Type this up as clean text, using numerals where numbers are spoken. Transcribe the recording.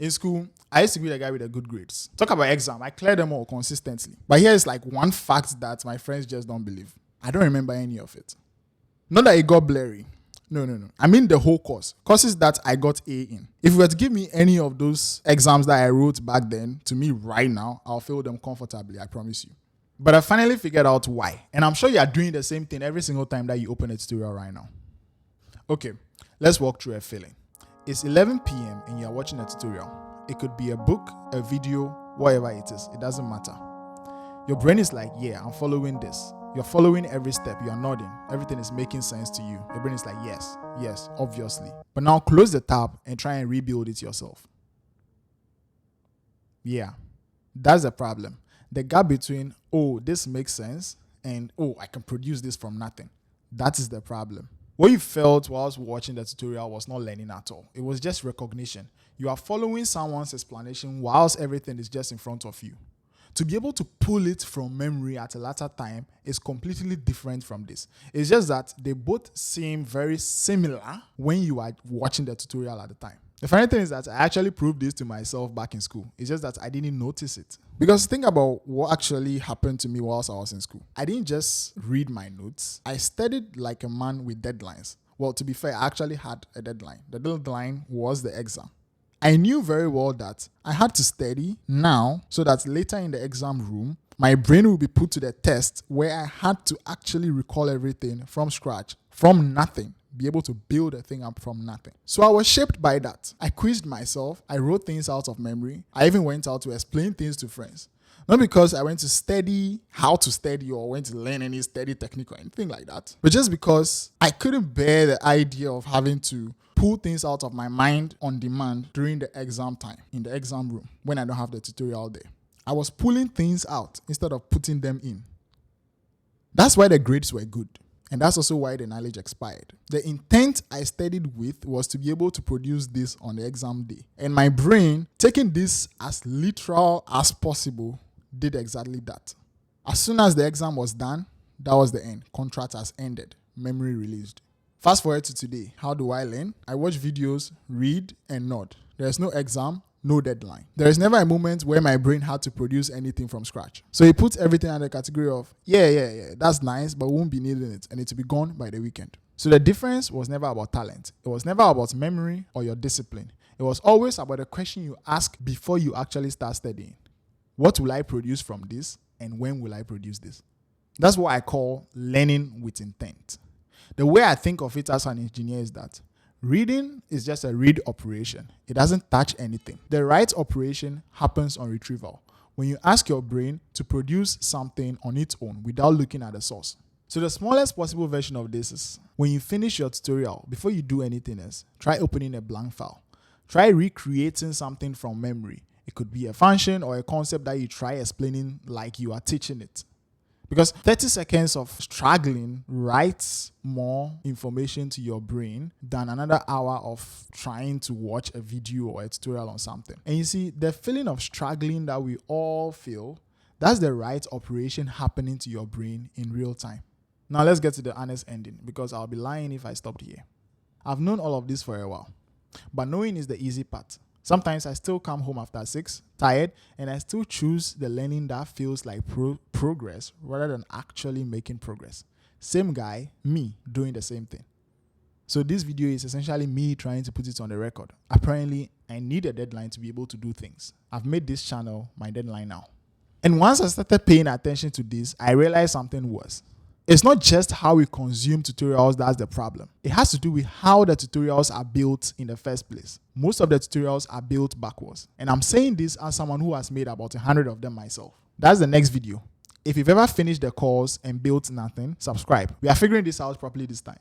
In school, I used to be the guy with the good grades. Talk about exam, I cleared them all consistently. But here's like one fact that my friends just don't believe. I don't remember any of it. Not that it got blurry. No. I mean the whole course. Courses that I got A in. If you were to give me any of those exams that I wrote back then, to me right now, I'll fail them comfortably, I promise you. But I finally figured out why. And I'm sure you are doing the same thing every single time that you open a tutorial right now. Okay, let's walk through a feeling. It's 11 p.m. and you're watching a tutorial. It could be a book, a video, whatever it is. It doesn't matter. Your brain is like, yeah, I'm following this. You're following every step. You're nodding. Everything is making sense to you. Your brain is like, yes, obviously. But now close the tab and try and rebuild it yourself. Yeah, that's the problem. The gap between, oh, this makes sense, and oh, I can produce this from nothing. That is the problem. What you felt whilst watching the tutorial was not learning at all. It was just recognition. You are following someone's explanation whilst everything is just in front of you. To be able to pull it from memory at a later time is completely different from this. It's just that they both seem very similar when you are watching the tutorial at the time. The funny thing is that I actually proved this to myself back in school. It's just that I didn't notice it. Because think about what actually happened to me whilst I was in school. I didn't just read my notes. I studied like a man with deadlines. Well, to be fair, I actually had a deadline. The deadline was the exam. I knew very well that I had to study now so that later in the exam room, my brain will be put to the test where I had to actually recall everything from scratch, from nothing. Be able to build a thing up from nothing. So I was shaped by that. I quizzed myself. I wrote things out of memory. I even went out to explain things to friends. Not because I went to study how to study or went to learn any study technique or anything like that, but just because I couldn't bear the idea of having to pull things out of my mind on demand during the exam time, in the exam room, when I don't have the tutorial there. I was pulling things out instead of putting them in. That's why the grades were good. And that's also why the knowledge expired. The intent I studied with was to be able to produce this on the exam day. And my brain, taking this as literal as possible, did exactly that. As soon as the exam was done, that was the end. Contract has ended. Memory released. Fast forward to today. How do I learn? I watch videos, read, and nod. There is no exam, no deadline. There is never a moment where my brain had to produce anything from scratch. So it puts everything under the category of, yeah, that's nice, but we won't be needing it, and it will be gone by the weekend. So the difference was never about talent. It was never about memory or your discipline. It was always about the question you ask before you actually start studying. What will I produce from this, and when will I produce this? That's what I call learning with intent. The way I think of it as an engineer is that reading is just a read operation. It doesn't touch anything. The write operation happens on retrieval, when you ask your brain to produce something on its own without looking at the source. So the smallest possible version of this is when you finish your tutorial, before you do anything else, try opening a blank file. Try recreating something from memory. It could be a function or a concept that you try explaining like you are teaching it. Because 30 seconds of struggling writes more information to your brain than another hour of trying to watch a video or a tutorial on something. And you see, the feeling of struggling that we all feel, that's the right operation happening to your brain in real time. Now let's get to the honest ending, because I'll be lying if I stopped here. I've known all of this for a while, but knowing is the easy part. Sometimes I still come home after 6, tired, and I still choose the learning that feels like progress rather than actually making progress. Same guy, me, doing the same thing. So this video is essentially me trying to put it on the record. Apparently, I need a deadline to be able to do things. I've made this channel my deadline now. And once I started paying attention to this, I realized something worse. It's not just how we consume tutorials that's the problem. It has to do with how the tutorials are built in the first place. Most of the tutorials are built backwards. And I'm saying this as someone who has made about 100 of them myself. That's the next video. If you've ever finished the course and built nothing, subscribe. We are figuring this out properly this time.